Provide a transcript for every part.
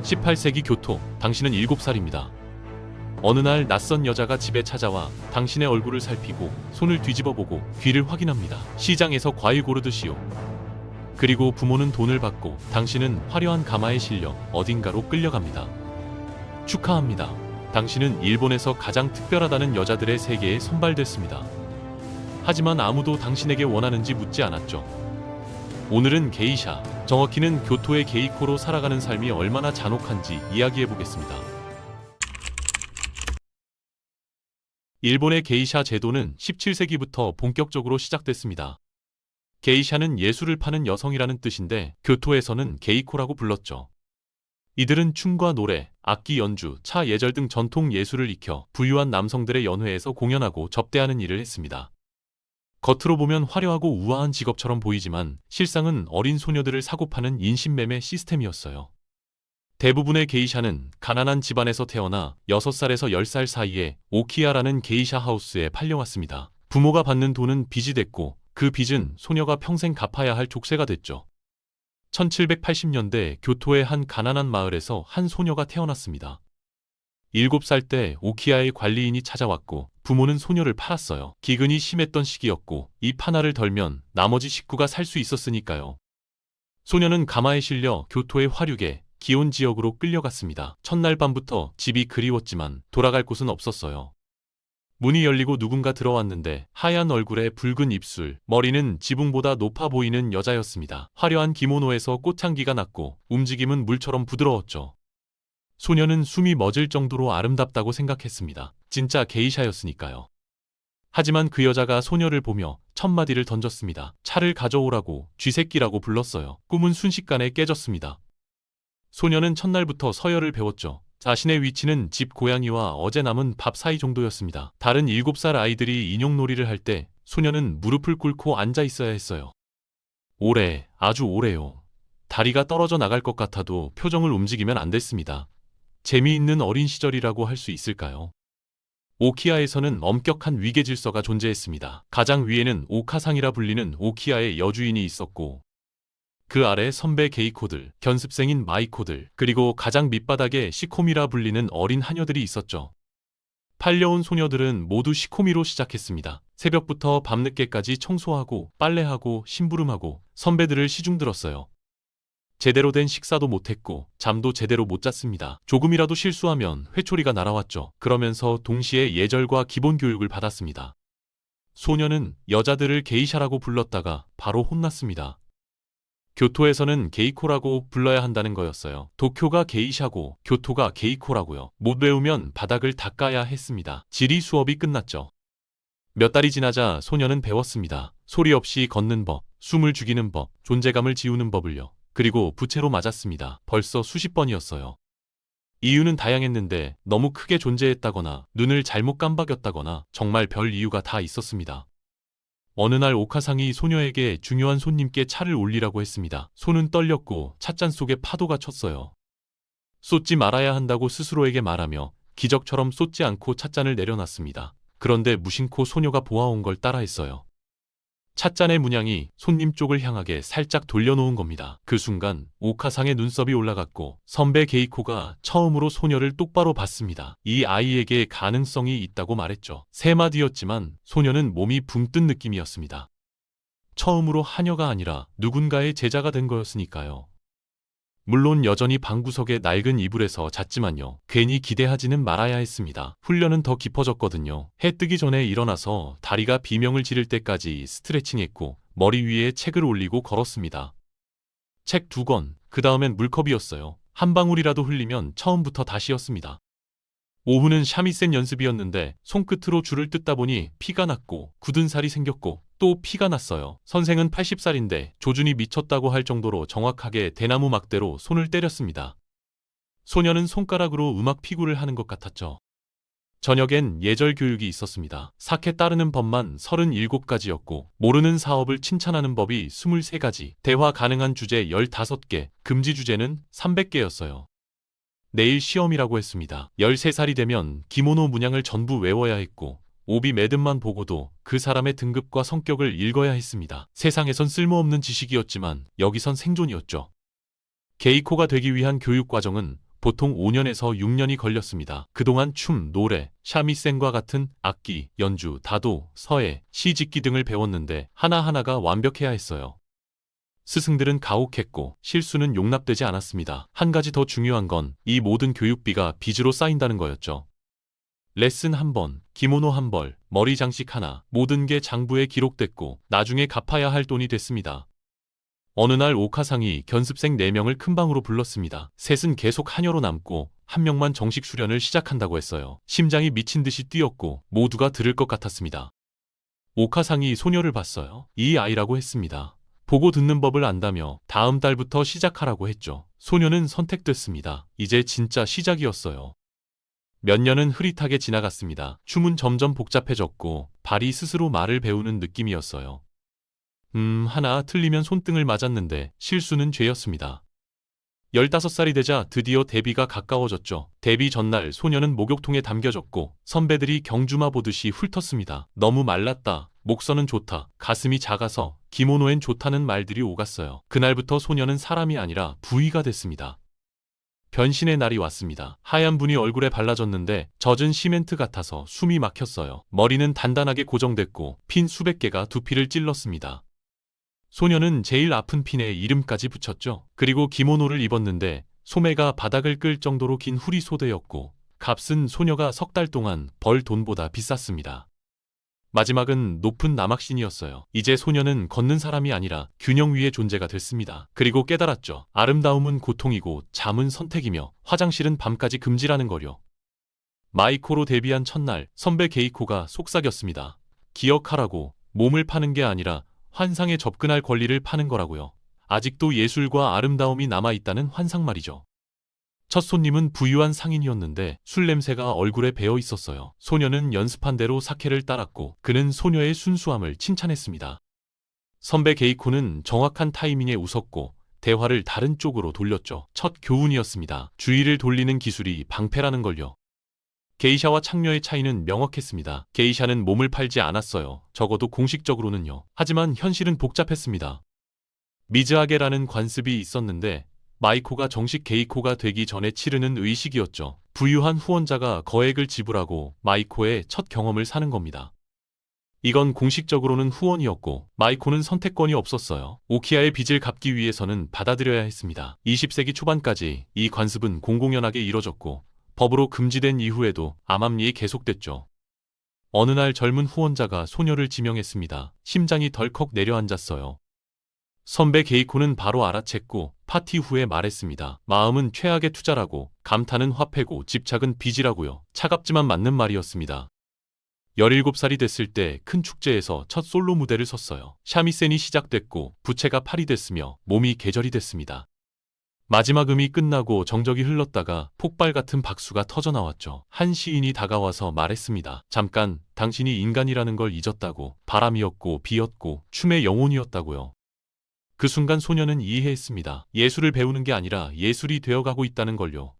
18세기 교토, 당신은 7살입니다. 어느 날 낯선 여자가 집에 찾아와 당신의 얼굴을 살피고 손을 뒤집어보고 귀를 확인합니다. 시장에서 과일 고르듯이요. 그리고 부모는 돈을 받고 당신은 화려한 가마에 실려 어딘가로 끌려갑니다. 축하합니다. 당신은 일본에서 가장 특별하다는 여자들의 세계에 선발됐습니다. 하지만 아무도 당신에게 원하는지 묻지 않았죠. 오늘은 게이샤, 정확히는 교토의 게이코로 살아가는 삶이 얼마나 잔혹한지 이야기해보겠습니다. 일본의 게이샤 제도는 17세기부터 본격적으로 시작됐습니다. 게이샤는 예술을 파는 여성이라는 뜻인데 교토에서는 게이코라고 불렀죠. 이들은 춤과 노래, 악기 연주, 차 예절 등 전통 예술을 익혀 부유한 남성들의 연회에서 공연하고 접대하는 일을 했습니다. 겉으로 보면 화려하고 우아한 직업처럼 보이지만 실상은 어린 소녀들을 사고 파는 인신매매 시스템이었어요. 대부분의 게이샤는 가난한 집안에서 태어나 6살에서 10살 사이에 오키야라는 게이샤 하우스에 팔려왔습니다. 부모가 받는 돈은 빚이 됐고 그 빚은 소녀가 평생 갚아야 할 족쇄가 됐죠. 1780년대 교토의 한 가난한 마을에서 한 소녀가 태어났습니다. 7살 때 오키야의 관리인이 찾아왔고 부모는 소녀를 팔았어요. 기근이 심했던 시기였고 잎 하나를 덜면 나머지 식구가 살 수 있었으니까요. 소녀는 가마에 실려 교토의 화류계, 기온 지역으로 끌려갔습니다. 첫날 밤부터 집이 그리웠지만 돌아갈 곳은 없었어요. 문이 열리고 누군가 들어왔는데 하얀 얼굴에 붉은 입술, 머리는 지붕보다 높아 보이는 여자였습니다. 화려한 기모노에서 꽃향기가 났고 움직임은 물처럼 부드러웠죠. 소녀는 숨이 멎을 정도로 아름답다고 생각했습니다. 진짜 게이샤였으니까요. 하지만 그 여자가 소녀를 보며 첫마디를 던졌습니다. 차를 가져오라고 쥐새끼라고 불렀어요. 꿈은 순식간에 깨졌습니다. 소녀는 첫날부터 서열을 배웠죠. 자신의 위치는 집 고양이와 어제 남은 밥 사이 정도였습니다. 다른 7살 아이들이 인형놀이를 할 때 소녀는 무릎을 꿇고 앉아 있어야 했어요. 오래, 아주 오래요. 다리가 떨어져 나갈 것 같아도 표정을 움직이면 안 됐습니다. 재미있는 어린 시절이라고 할 수 있을까요? 오키야에서는 엄격한 위계 질서가 존재했습니다. 가장 위에는 오카상이라 불리는 오키야의 여주인이 있었고 그 아래 선배 게이코들, 견습생인 마이코들, 그리고 가장 밑바닥에 시코미라 불리는 어린 하녀들이 있었죠. 팔려온 소녀들은 모두 시코미로 시작했습니다. 새벽부터 밤늦게까지 청소하고 빨래하고 심부름하고 선배들을 시중들었어요. 제대로 된 식사도 못했고 잠도 제대로 못 잤습니다. 조금이라도 실수하면 회초리가 날아왔죠. 그러면서 동시에 예절과 기본 교육을 받았습니다. 소녀는 여자들을 게이샤라고 불렀다가 바로 혼났습니다. 교토에서는 게이코라고 불러야 한다는 거였어요. 도쿄가 게이샤고 교토가 게이코라고요. 못 외우면 바닥을 닦아야 했습니다. 지리 수업이 끝났죠. 몇 달이 지나자 소녀는 배웠습니다. 소리 없이 걷는 법, 숨을 죽이는 법, 존재감을 지우는 법을요. 그리고 부채로 맞았습니다. 벌써 수십 번이었어요. 이유는 다양했는데 너무 크게 존재했다거나 눈을 잘못 깜박였다거나 정말 별 이유가 다 있었습니다. 어느 날 오카상이 소녀에게 중요한 손님께 차를 올리라고 했습니다. 손은 떨렸고 찻잔 속에 파도가 쳤어요. 쏟지 말아야 한다고 스스로에게 말하며 기적처럼 쏟지 않고 찻잔을 내려놨습니다. 그런데 무심코 소녀가 보아온 걸 따라했어요. 찻잔의 문양이 손님 쪽을 향하게 살짝 돌려놓은 겁니다. 그 순간 오카상의 눈썹이 올라갔고 선배 게이코가 처음으로 소녀를 똑바로 봤습니다. 이 아이에게 가능성이 있다고 말했죠. 세 마디였지만 소녀는 몸이 붕 뜬 느낌이었습니다. 처음으로 하녀가 아니라 누군가의 제자가 된 거였으니까요. 물론 여전히 방구석의 낡은 이불에서 잤지만요. 괜히 기대하지는 말아야 했습니다. 훈련은 더 깊어졌거든요. 해 뜨기 전에 일어나서 다리가 비명을 지를 때까지 스트레칭했고 머리 위에 책을 올리고 걸었습니다. 책 2권, 그 다음엔 물컵이었어요. 한 방울이라도 흘리면 처음부터 다시였습니다. 오후는 샤미센 연습이었는데 손끝으로 줄을 뜯다 보니 피가 났고 굳은 살이 생겼고 또 피가 났어요. 선생은 80살인데 조준이 미쳤다고 할 정도로 정확하게 대나무 막대로 손을 때렸습니다. 소녀는 손가락으로 음악 피구를 하는 것 같았죠. 저녁엔 예절 교육이 있었습니다. 사케 따르는 법만 37가지였고 모르는 사업을 칭찬하는 법이 23가지, 대화 가능한 주제 15개, 금지 주제는 300개였어요. 내일 시험이라고 했습니다. 13살이 되면 기모노 문양을 전부 외워야 했고 오비 매듭만 보고도 그 사람의 등급과 성격을 읽어야 했습니다. 세상에선 쓸모없는 지식이었지만 여기선 생존이었죠. 게이코가 되기 위한 교육 과정은 보통 5년에서 6년이 걸렸습니다. 그동안 춤, 노래, 샤미센과 같은 악기, 연주, 다도, 서예, 시짓기 등을 배웠는데 하나하나가 완벽해야 했어요. 스승들은 가혹했고 실수는 용납되지 않았습니다. 한 가지 더 중요한 건 이 모든 교육비가 빚으로 쌓인다는 거였죠. 레슨 한 번, 기모노 한 벌, 머리 장식 하나, 모든 게 장부에 기록됐고 나중에 갚아야 할 돈이 됐습니다. 어느 날 오카상이 견습생 4명을 큰 방으로 불렀습니다. 셋은 계속 한여로 남고 한 명만 정식 수련을 시작한다고 했어요. 심장이 미친 듯이 뛰었고 모두가 들을 것 같았습니다. 오카상이 소녀를 봤어요. 이 아이라고 했습니다. 보고 듣는 법을 안다며 다음 달부터 시작하라고 했죠. 소녀는 선택됐습니다. 이제 진짜 시작이었어요. 몇 년은 흐릿하게 지나갔습니다. 춤은 점점 복잡해졌고 발이 스스로 말을 배우는 느낌이었어요. 하나 틀리면 손등을 맞았는데 실수는 죄였습니다. 15살이 되자 드디어 데뷔가 가까워졌죠. 데뷔 전날 소녀는 목욕통에 담겨졌고 선배들이 경주마 보듯이 훑었습니다. 너무 말랐다. 목선은 좋다. 가슴이 작아서 기모노엔 좋다는 말들이 오갔어요. 그날부터 소녀는 사람이 아니라 부위가 됐습니다. 변신의 날이 왔습니다. 하얀 분이 얼굴에 발라졌는데 젖은 시멘트 같아서 숨이 막혔어요. 머리는 단단하게 고정됐고 핀 수백 개가 두피를 찔렀습니다. 소녀는 제일 아픈 핀에 이름까지 붙였죠. 그리고 기모노를 입었는데 소매가 바닥을 끌 정도로 긴 후리 소대였고 값은 소녀가 3달 동안 벌 돈보다 비쌌습니다. 마지막은 높은 남학신이었어요. 이제 소녀는 걷는 사람이 아니라 균형 위의 존재가 됐습니다. 그리고 깨달았죠. 아름다움은 고통이고 잠은 선택이며 화장실은 밤까지 금지라는 거려. 마이코로 데뷔한 첫날 선배 게이코가 속삭였습니다. 기억하라고. 몸을 파는 게 아니라 환상에 접근할 권리를 파는 거라고요. 아직도 예술과 아름다움이 남아있다는 환상 말이죠. 첫 손님은 부유한 상인이었는데 술 냄새가 얼굴에 배어 있었어요. 소녀는 연습한 대로 사케를 따랐고 그는 소녀의 순수함을 칭찬했습니다. 선배 게이코는 정확한 타이밍에 웃었고 대화를 다른 쪽으로 돌렸죠. 첫 교훈이었습니다. 주의를 돌리는 기술이 방패라는 걸요. 게이샤와 창녀의 차이는 명확했습니다. 게이샤는 몸을 팔지 않았어요. 적어도 공식적으로는요. 하지만 현실은 복잡했습니다. 미즈하게라는 관습이 있었는데 마이코가 정식 게이코가 되기 전에 치르는 의식이었죠. 부유한 후원자가 거액을 지불하고 마이코의 첫 경험을 사는 겁니다. 이건 공식적으로는 후원이었고 마이코는 선택권이 없었어요. 오키아의 빚을 갚기 위해서는 받아들여야 했습니다. 20세기 초반까지 이 관습은 공공연하게 이뤄졌고 법으로 금지된 이후에도 암암리에 계속됐죠. 어느 날 젊은 후원자가 소녀를 지명했습니다. 심장이 덜컥 내려앉았어요. 선배 게이코는 바로 알아챘고 파티 후에 말했습니다. 마음은 최악의 투자라고, 감탄은 화폐고 집착은 빚이라고요. 차갑지만 맞는 말이었습니다. 17살이 됐을 때 큰 축제에서 첫 솔로 무대를 섰어요. 샤미센이 시작됐고 부채가 팔이 됐으며 몸이 계절이 됐습니다. 마지막 음이 끝나고 정적이 흘렀다가 폭발 같은 박수가 터져나왔죠. 한 시인이 다가와서 말했습니다. 잠깐, 당신이 인간이라는 걸 잊었다고. 바람이었고 비였고 춤의 영혼이었다고요. 그 순간 소녀는 이해했습니다. 예술을 배우는 게 아니라 예술이 되어가고 있다는 걸요.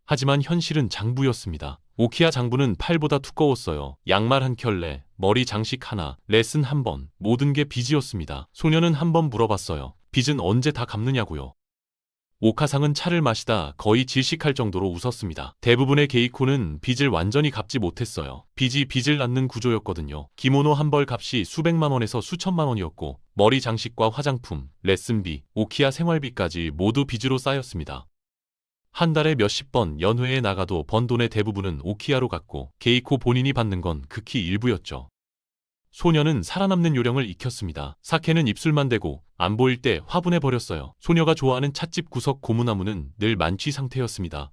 하지만 현실은 장부였습니다. 오키아 장부는 팔보다 두꺼웠어요. 양말 한 켤레, 머리 장식 하나, 레슨 한 번, 모든 게 빚이었습니다. 소녀는 한 번 물어봤어요. 빚은 언제 다 갚느냐고요. 오카상은 차를 마시다 거의 질식할 정도로 웃었습니다. 대부분의 게이코는 빚을 완전히 갚지 못했어요. 빚이 빚을 낳는 구조였거든요. 기모노 한 벌 값이 수백만 원에서 수천만 원이었고 머리 장식과 화장품, 레슨비, 오키아 생활비까지 모두 빚으로 쌓였습니다. 한 달에 몇십 번 연회에 나가도 번 돈의 대부분은 오키아로 갔고 게이코 본인이 받는 건 극히 일부였죠. 소녀는 살아남는 요령을 익혔습니다. 사케는 입술만 대고 안 보일 때 화분해버렸어요. 소녀가 좋아하는 찻집 구석 고무나무는 늘 만취 상태였습니다.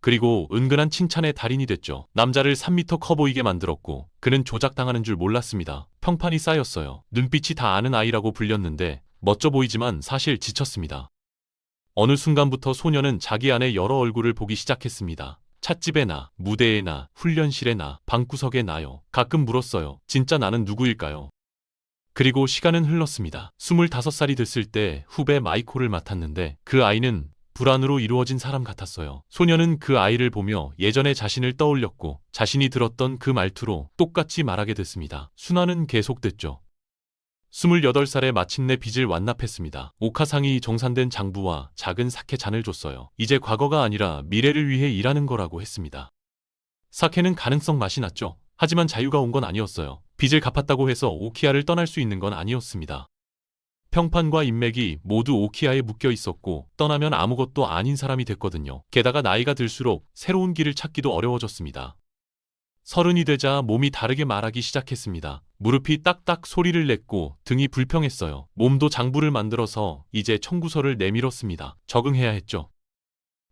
그리고 은근한 칭찬의 달인이 됐죠. 남자를 3m 커 보이게 만들었고 그는 조작당하는 줄 몰랐습니다. 평판이 쌓였어요. 눈빛이 다 아는 아이라고 불렸는데 멋져 보이지만 사실 지쳤습니다. 어느 순간부터 소녀는 자기 안에 여러 얼굴을 보기 시작했습니다. 찻집에 나, 무대에 나, 훈련실에 나, 방구석에 나요. 가끔 물었어요. 진짜 나는 누구일까요? 그리고 시간은 흘렀습니다. 25살이 됐을 때 후배 마이코를 맡았는데 그 아이는 불안으로 이루어진 사람 같았어요. 소녀는 그 아이를 보며 예전의 자신을 떠올렸고 자신이 들었던 그 말투로 똑같이 말하게 됐습니다. 순환은 계속됐죠. 28살에 마침내 빚을 완납했습니다. 오카상이 정산된 장부와 작은 사케 잔을 줬어요. 이제 과거가 아니라 미래를 위해 일하는 거라고 했습니다. 사케는 가능성 맛이 났죠. 하지만 자유가 온 건 아니었어요. 빚을 갚았다고 해서 오키아를 떠날 수 있는 건 아니었습니다. 평판과 인맥이 모두 오키아에 묶여 있었고 떠나면 아무것도 아닌 사람이 됐거든요. 게다가 나이가 들수록 새로운 길을 찾기도 어려워졌습니다. 30이 되자 몸이 다르게 말하기 시작했습니다. 무릎이 딱딱 소리를 냈고 등이 불평했어요. 몸도 장부를 만들어서 이제 청구서를 내밀었습니다. 적응해야 했죠.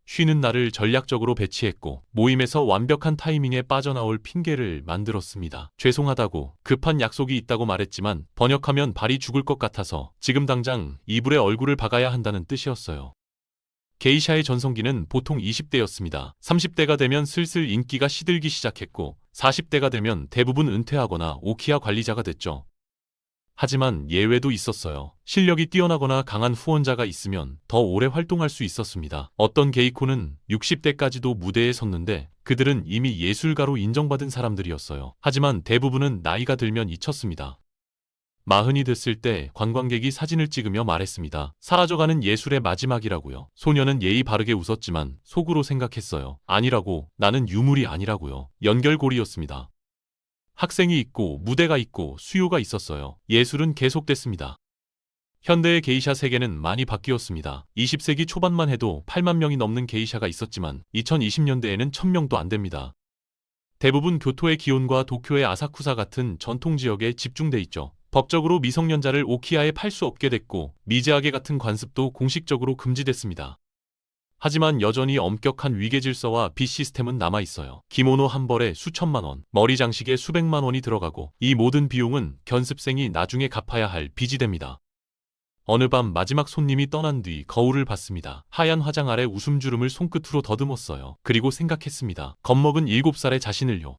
쉬는 날을 전략적으로 배치했고 모임에서 완벽한 타이밍에 빠져나올 핑계를 만들었습니다. 죄송하다고 급한 약속이 있다고 말했지만 번역하면 발이 죽을 것 같아서 지금 당장 이불에 얼굴을 박아야 한다는 뜻이었어요. 게이샤의 전성기는 보통 20대였습니다. 30대가 되면 슬슬 인기가 시들기 시작했고 40대가 되면 대부분 은퇴하거나 오키아 관리자가 됐죠. 하지만 예외도 있었어요. 실력이 뛰어나거나 강한 후원자가 있으면 더 오래 활동할 수 있었습니다. 어떤 게이코는 60대까지도 무대에 섰는데 그들은 이미 예술가로 인정받은 사람들이었어요. 하지만 대부분은 나이가 들면 잊혔습니다. 40이 됐을 때 관광객이 사진을 찍으며 말했습니다. 사라져가는 예술의 마지막이라고요. 소녀는 예의 바르게 웃었지만 속으로 생각했어요. 아니라고, 나는 유물이 아니라고요. 연결고리였습니다. 학생이 있고 무대가 있고 수요가 있었어요. 예술은 계속됐습니다. 현대의 게이샤 세계는 많이 바뀌었습니다. 20세기 초반만 해도 8만 명이 넘는 게이샤가 있었지만 2020년대에는 1000명도 안 됩니다. 대부분 교토의 기온과 도쿄의 아사쿠사 같은 전통 지역에 집중돼 있죠. 법적으로 미성년자를 오키아에 팔 수 없게 됐고 미제하게 같은 관습도 공식적으로 금지됐습니다. 하지만 여전히 엄격한 위계 질서와 빚 시스템은 남아있어요. 기모노 한 벌에 수천만 원, 머리 장식에 수백만 원이 들어가고 이 모든 비용은 견습생이 나중에 갚아야 할 빚이 됩니다. 어느 밤 마지막 손님이 떠난 뒤 거울을 봤습니다. 하얀 화장 아래 웃음주름을 손끝으로 더듬었어요. 그리고 생각했습니다. 겁먹은 7살의 자신을요.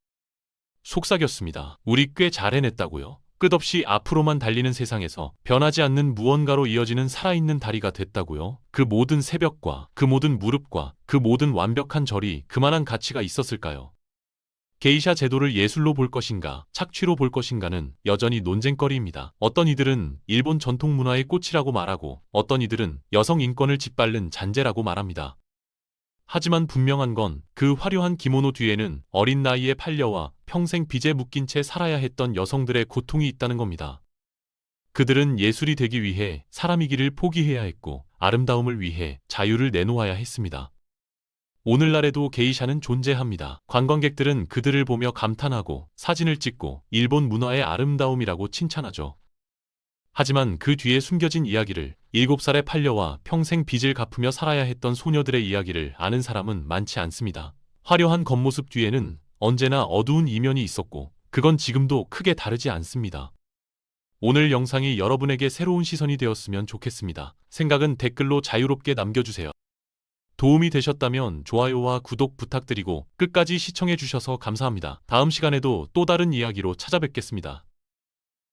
속삭였습니다. 우리 꽤 잘 해냈다고요. 끝없이 앞으로만 달리는 세상에서 변하지 않는 무언가로 이어지는 살아있는 다리가 됐다고요. 그 모든 새벽과 그 모든 무릎과 그 모든 완벽한 절이 그만한 가치가 있었을까요? 게이샤 제도를 예술로 볼 것인가, 착취로 볼 것인가는 여전히 논쟁거리입니다. 어떤 이들은 일본 전통 문화의 꽃이라고 말하고 어떤 이들은 여성 인권을 짓밟는 잔재라고 말합니다. 하지만 분명한 건 그 화려한 기모노 뒤에는 어린 나이에 팔려와 평생 빚에 묶인 채 살아야 했던 여성들의 고통이 있다는 겁니다. 그들은 예술이 되기 위해 사람이기를 포기해야 했고 아름다움을 위해 자유를 내놓아야 했습니다. 오늘날에도 게이샤는 존재합니다. 관광객들은 그들을 보며 감탄하고 사진을 찍고 일본 문화의 아름다움이라고 칭찬하죠. 하지만 그 뒤에 숨겨진 이야기를 7살의 팔려와 평생 빚을 갚으며 살아야 했던 소녀들의 이야기를 아는 사람은 많지 않습니다. 화려한 겉모습 뒤에는 언제나 어두운 이면이 있었고 그건 지금도 크게 다르지 않습니다. 오늘 영상이 여러분에게 새로운 시선이 되었으면 좋겠습니다. 생각은 댓글로 자유롭게 남겨주세요. 도움이 되셨다면 좋아요와 구독 부탁드리고 끝까지 시청해주셔서 감사합니다. 다음 시간에도 또 다른 이야기로 찾아뵙겠습니다.